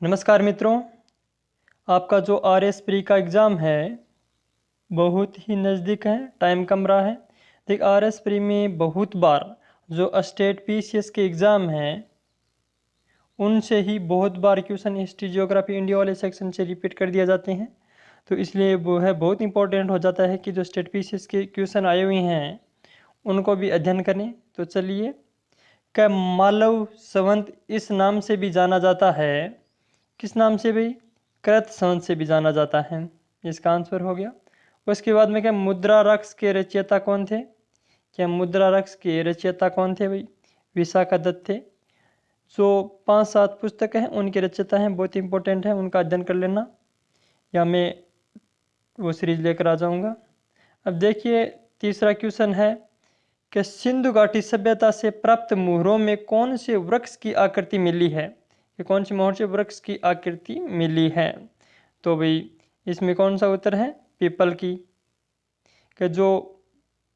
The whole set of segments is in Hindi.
नमस्कार मित्रों, आपका जो आर एस प्री का एग्ज़ाम है बहुत ही नज़दीक है, टाइम कम रहा है। देखिए आर एस प्री में बहुत बार जो स्टेट पी सी एस के एग्ज़ाम हैं उनसे ही बहुत बार क्वेश्चन हिस्ट्री जियोग्राफी इंडिया वाले सेक्शन से रिपीट कर दिया जाते हैं। तो इसलिए वो है बहुत इंपॉर्टेंट हो जाता है कि जो स्टेट पी सी एस के क्वेश्चन आए हुए हैं उनको भी अध्ययन करें। तो चलिए, क्या मालव संवत इस नाम से भी जाना जाता है? किस नाम से भाई? कृत संवत से भी जाना जाता है। इसका आंसर हो गया। उसके बाद में क्या मुद्रा रक्स के रचयिता कौन थे? क्या मुद्रा रक्स के रचयिता कौन थे भाई? विशाखा दत्त थे। जो 5-7 पुस्तक हैं उनके रचयिता हैं, बहुत इंपॉर्टेंट है, उनका अध्ययन कर लेना या मैं वो सीरीज लेकर आ जाऊंगा। अब देखिए तीसरा क्वेश्चन है कि सिंधु घाटी सभ्यता से प्राप्त मोहरों में कौन से वृक्ष की आकृति मिली है? ये कौन सी मोहर से वृक्ष की आकृति मिली है? तो भाई इसमें कौन सा उत्तर है? पीपल की। कि जो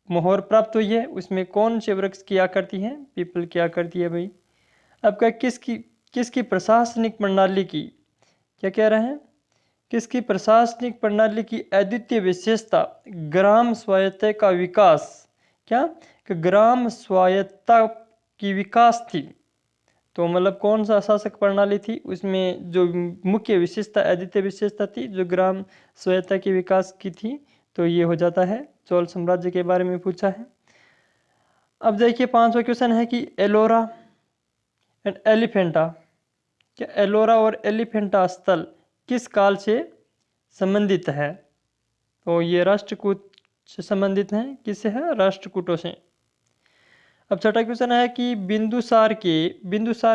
मोहर प्राप्त हुई है उसमें कौन से वृक्ष की आकृति है? पीपल की आकृति है भाई। अब क्या किसकी प्रशासनिक प्रणाली की, क्या कह रहे हैं, किसकी प्रशासनिक प्रणाली की अद्वितीय विशेषता ग्राम स्वायत्तता का विकास, क्या कि ग्राम स्वायत्तता की विकास थी? तो मतलब कौन सा शासक प्रणाली थी उसमें जो मुख्य विशेषता अद्वितीय विशेषता थी जो ग्राम स्वायत्तता के विकास की थी? तो ये हो जाता है चोल साम्राज्य के बारे में पूछा है। अब देखिए 5वां क्वेश्चन है कि एलोरा एंड एलिफेंटा, क्या एलोरा और एलिफेंटा स्थल किस काल से संबंधित है? तो ये राष्ट्रकूट से संबंधित हैं। किससे है? राष्ट्रकूटों से। अब छठा क्वेश्चन है कि बिंदुसार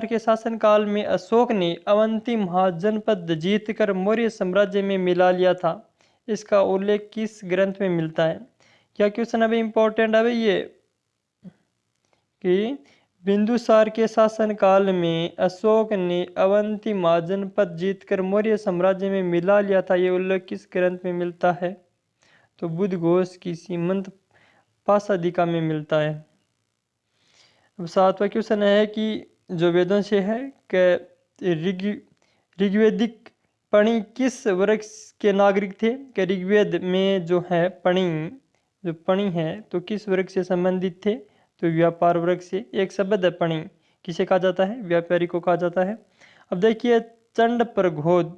के शासनकाल में अशोक ने अवंती महाजनपद जीतकर मौर्य साम्राज्य में मिला लिया था। इसका उल्लेख किस ग्रंथ में मिलता है? क्या क्वेश्चन अभी इंपॉर्टेंट है भाई ये कि बिंदुसार के शासनकाल में अशोक ने अवंती महाजनपद जीतकर मौर्य साम्राज्य में मिला लिया था, ये उल्लेख किस ग्रंथ में मिलता है? तो बुद्ध घोष की सीमंत पाशादिका में मिलता है। अब 7वां क्वेश्चन है कि जो वेदों से है कि ऋग्वेदिक पणि किस वर्ग के नागरिक थे? कि ऋग्वेद में जो है पणि है तो किस वर्ग से संबंधित थे? तो व्यापार वर्ग से। एक शब्द है पणि, किसे कहा जाता है? व्यापारी को कहा जाता है। अब देखिए चंड प्रघोद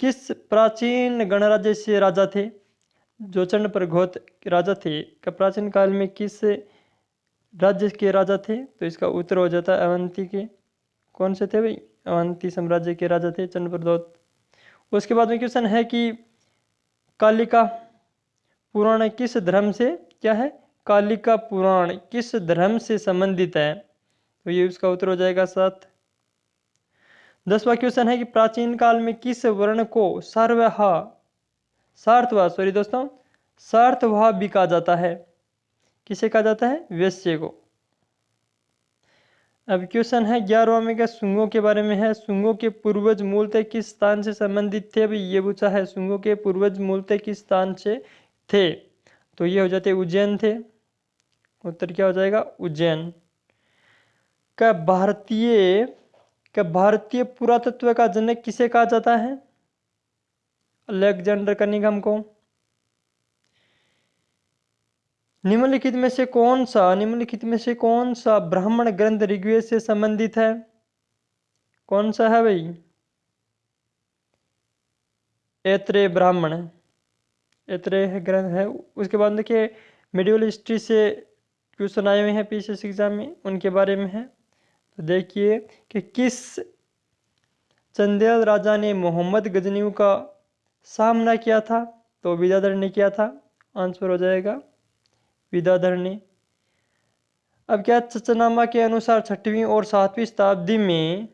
किस प्राचीन गणराज्य से राजा थे? जो चंड प्रघोद राजा थे क्या प्राचीन काल में किस राज्य के राजा थे? तो इसका उत्तर हो जाता है अवंती के। कौन से थे भाई? अवंती साम्राज्य के राजा थे चंड प्रघोद। उसके बाद में क्वेश्चन है कि कालिका पुराण किस धर्म से, क्या है, कालिका पुराण किस धर्म से संबंधित है? तो ये उसका उत्तर हो जाएगा 7। 10वां क्वेश्चन है कि प्राचीन काल में किस वर्ण को सार्थवाह भी कहा जाता है? किसे कहा जाता है? वेश्य को। अब क्वेश्चन है 11वां में क्या शुंगों के बारे में है। शुंगों के पूर्वज मूलतः किस स्थान से संबंधित थे? अभी ये पूछा है शुंगों के पूर्वज मूलतः किस स्थान से थे? तो ये हो जाते उज्जैन थे। उत्तर क्या हो जाएगा? उज्जैन। क्या भारतीय पुरातत्व का जनक किसे कहा जाता है? अलेक्जेंडर कनिंघम को। निम्नलिखित में से कौन सा ब्राह्मण ग्रंथ ऋग्वेद से संबंधित है? कौन सा है भाई? ऐत्रेय ब्राह्मण, ऐत्रेय ग्रंथ है। उसके बाद देखिए मेडिवल हिस्ट्री से क्वेश्चन आए हुए हैं पीसीएस एग्जाम में, उनके बारे में है। तो देखिए कि किस चंदेल राजा ने मोहम्मद गजनी का सामना किया था? तो विदाधर ने किया था। आंसर हो जाएगा विदाधर ने। अब क्या चचनामा के अनुसार 6वीं और 7वीं शताब्दी में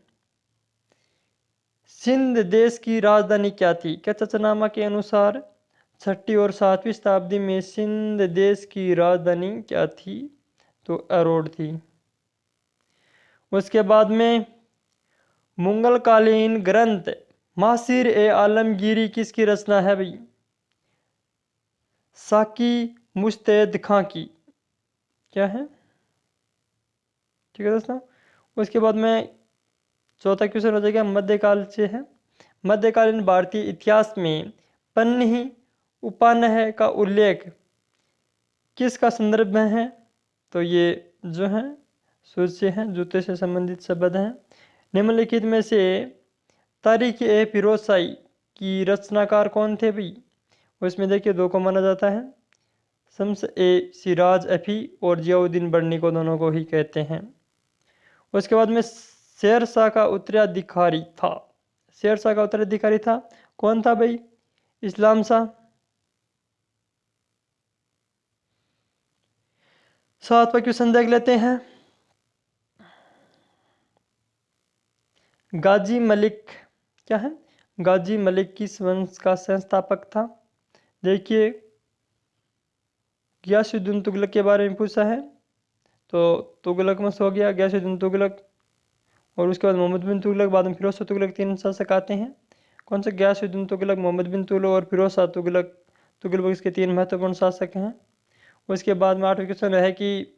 सिंध देश की राजधानी क्या थी? क्या चचनामा के अनुसार 6वीं और 7वीं शताब्दी में सिंध देश की राजधानी क्या थी? तो अरोड़ थी। उसके बाद में मुगलकालीन ग्रंथ मासिर ए आलमगीरी किसकी रचना है भाई? साकी मुस्तैद खां की। क्या है? ठीक है दोस्तों। उसके बाद में चौथा क्वेश्चन हो जाएगा मध्यकाल से है। मध्यकालीन भारतीय इतिहास में पन्नी उपान्ह का उल्लेख किसका संदर्भ में है? तो ये जो है सूर्य से हैं, जूते से संबंधित शब्द हैं। निम्नलिखित में से तारीख ए फिरोजशाही की रचनाकार कौन थे भाई? उसमें देखिए दो को माना जाता है, शम्स ए सिराज अफी और जियाउद्दीन बर्नी को, दोनों को ही कहते हैं। उसके बाद में शेरशाह का उत्तराधिकारी था, शेरशाह का उत्तराधिकारी था कौन था भाई? इस्लाम शाह। सातवां क्वेश्चन देख लेते हैं। गाजी मलिक क्या है? गाजी मलिक किस वंश का संस्थापक था? देखिए गियासुद्दीन तुगलक के बारे में पूछा है, तो तुगलक वंश हो गया, गियासुद्दीन तुगलक। और उसके बाद मोहम्मद बिन तुगलक, बाद में फिरोज शाह तुगलक, तीन शासक आते हैं। कौन से? गियासुद्दीन तुगलक, मोहम्मद बिन तुगलक और फिरोज शाह तुगलक। तुगलक इसके तीन महत्वपूर्ण शासक हैं। उसके बाद में आठवां क्वेश्चन है कि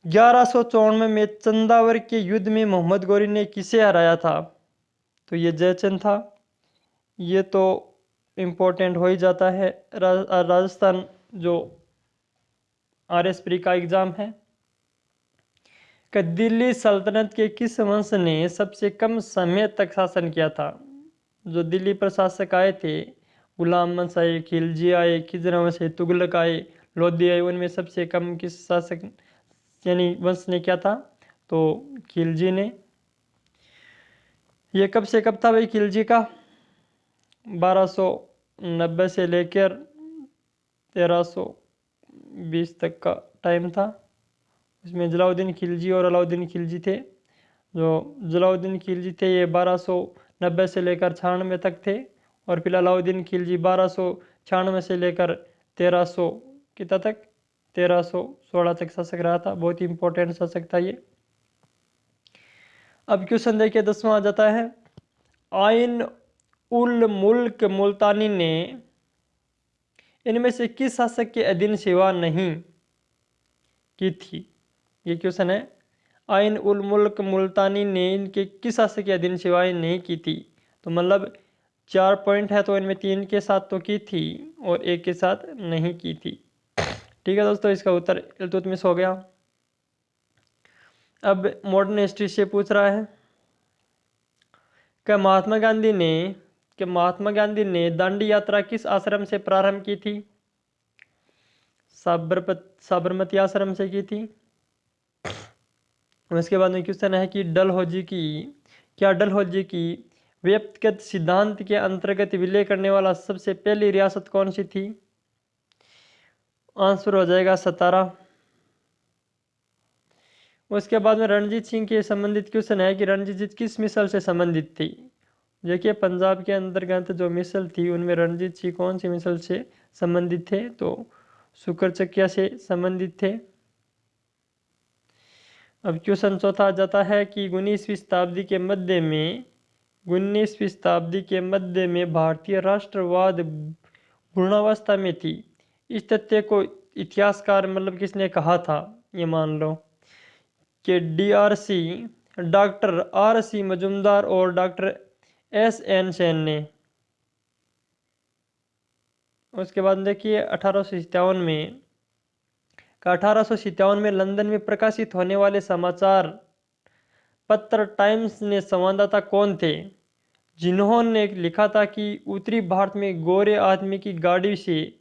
1194 में चंदावर के युद्ध में मोहम्मद गौरी ने किसे हराया था? तो ये जयचंद था। ये तो इम्पोर्टेंट हो ही जाता है। राजस्थान जो RS प्री का एग्जाम है कि दिल्ली सल्तनत के किस वंश ने सबसे कम समय तक शासन किया था? जो दिल्ली पर शासक आए थे, गुलाम वंश आए, खिलजी आए, खिजरा वंश आए, तुगलक आए, लोधी आए, उनमें सबसे कम किस शासक यानी वंश ने किया था? तो खिलजी ने। ये कब से कब था भाई खिलजी का? 1290 से लेकर 1320 तक का टाइम था। इसमें जलाउद्दीन खिलजी और अलाउद्दीन खिलजी थे। जो जलाउद्दीन खिलजी थे ये 1290 से लेकर 96 तक थे, और फिर अलाउद्दीन खिलजी 1296 से लेकर 1300 कितना तक 1316 तक शासक रहा था। बहुत ही इंपॉर्टेंट शासक था ये। अब क्वेश्चन देखिए 10वां आ जाता है, आइन उल मुल्क मुल्तानी ने इनमें से किस शासक के अधीन सेवा नहीं की थी? ये क्वेश्चन है। आइन उल मुल्क मुल्तानी ने इनके किस शासक के अधीन सेवाएं नहीं की थी? तो मतलब 4 पॉइंट है, तो इनमें 3 के साथ तो की थी और 1 के साथ नहीं की थी। ठीक है दोस्तों, इसका उत्तर इल्तुतमिश हो गया। अब मॉडर्न हिस्ट्री से पूछ रहा है कि महात्मा गांधी ने दांडी यात्रा किस आश्रम से प्रारंभ की थी? साबरमती आश्रम से की थी। उसके बाद में क्वेश्चन है कि डलहौजी की व्यक्तिगत सिद्धांत के अंतर्गत विलय करने वाला सबसे पहली रियासत कौन सी थी? आंसर हो जाएगा सतारा। उसके बाद में रणजीत सिंह के संबंधित क्वेश्चन है कि रणजीत सिंह किस मिसल से संबंधित थी? देखिए पंजाब के अंतर्गत जो मिसल थी उनमें रणजीत सिंह कौन सी मिसल से संबंधित थे? तो शुक्रचक्या से संबंधित थे। अब क्वेश्चन चौथा आ जाता है कि 19वीं शताब्दी के मध्य में भारतीय राष्ट्रवाद पूर्णावस्था में थी। इस तथ्य को इतिहासकार मतलब किसने कहा था? ये मान लो कि डॉक्टर RC मजुमदार और डॉक्टर SN सेन ने। उसके बाद देखिए 1857 में लंदन में प्रकाशित होने वाले समाचार पत्र टाइम्स ने संवाददाता कौन थे जिन्होंने लिखा था कि उत्तरी भारत में गोरे आदमी की गाड़ी से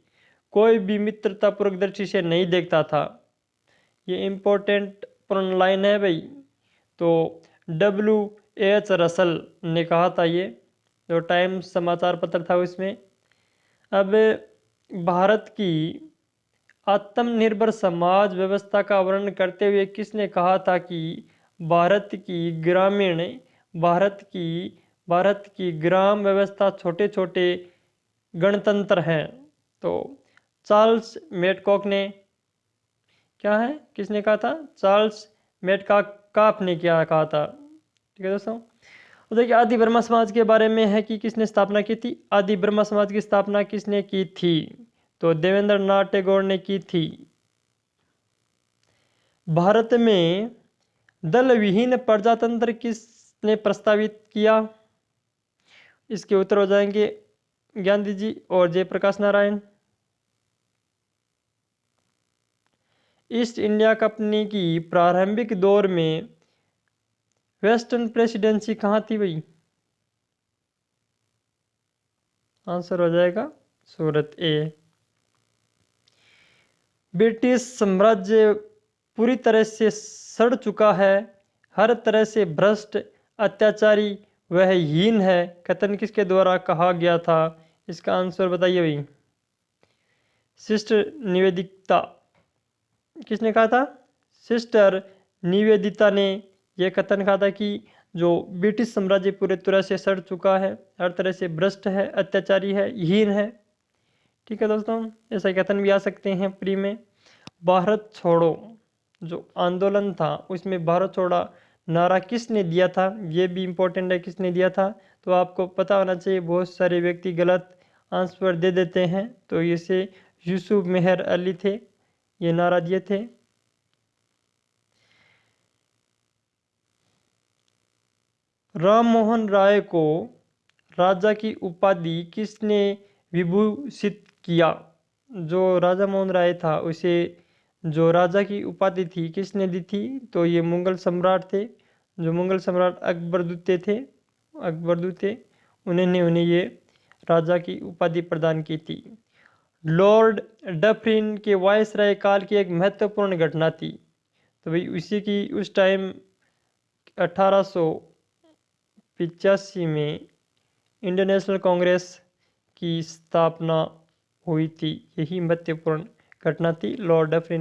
कोई भी मित्रतापूर्वक दृष्टि से नहीं देखता था? ये इम्पोर्टेंट लाइन है भाई। तो WH रसल ने कहा था ये, जो टाइम्स समाचार पत्र था उसमें। अब भारत की आत्मनिर्भर समाज व्यवस्था का वर्णन करते हुए किसने कहा था कि भारत की ग्राम व्यवस्था छोटे छोटे गणतंत्र हैं? तो चार्ल्स मेडकॉक ने किसने कहा था? चार्ल्स मेडकॉक ने क्या कहा था? ठीक है दोस्तों। तो देखिए आदि ब्रह्मा समाज के बारे में है कि किसने स्थापना की थी? आदि ब्रह्मा समाज की स्थापना किसने की थी? तो देवेंद्र नाथ टैगोर ने की थी। भारत में दल विहीन प्रजातंत्र किस ने प्रस्तावित किया? इसके उत्तर हो जाएंगे गांधी जी और Jayaprakash Narayan. East India Company की प्रारंभिक दौर में वेस्टर्न प्रेसिडेंसी कहाँ थी भाई? आंसर हो जाएगा सूरत ए। ब्रिटिश साम्राज्य पूरी तरह से सड़ चुका है, हर तरह से भ्रष्ट, अत्याचारी वह हीन है, कथन किसके द्वारा कहा गया था? इसका आंसर बताइए भाई। सिस्टर निवेदिता। किसने कहा था? सिस्टर निवेदिता ने यह कथन कहा था कि जो ब्रिटिश साम्राज्य पूरी तरह से सड़ चुका है, हर तरह से भ्रष्ट है, अत्याचारी है, हीन है। ठीक है दोस्तों, ऐसा कथन भी आ सकते हैं प्री में। भारत छोड़ो जो आंदोलन था उसमें भारत छोड़ो नारा किसने दिया था? ये भी इम्पोर्टेंट है, किसने दिया था? तो आपको पता होना चाहिए, बहुत सारे व्यक्ति गलत आंसर दे देते हैं। तो इसे यूसुफ मेहर अली थे, ये नारा दिए थे। राम मोहन राय को राजा की उपाधि किसने विभूषित किया? जो राजा मोहन राय था उसे जो राजा की उपाधि थी किसने दी थी? तो ये मुगल सम्राट थे, जो मुगल सम्राट अकबर द्वितीय थे, अकबर द्वितीय, उन्होंने उन्हें ये राजा की उपाधि प्रदान की थी। लॉर्ड डफरिन के वायसराय काल की एक महत्वपूर्ण घटना थी। तो भाई उसी की उस टाइम 1885 में इंडियन नेशनल कांग्रेस की स्थापना हुई थी। यही महत्वपूर्ण घटना थी लॉर्ड डफरिन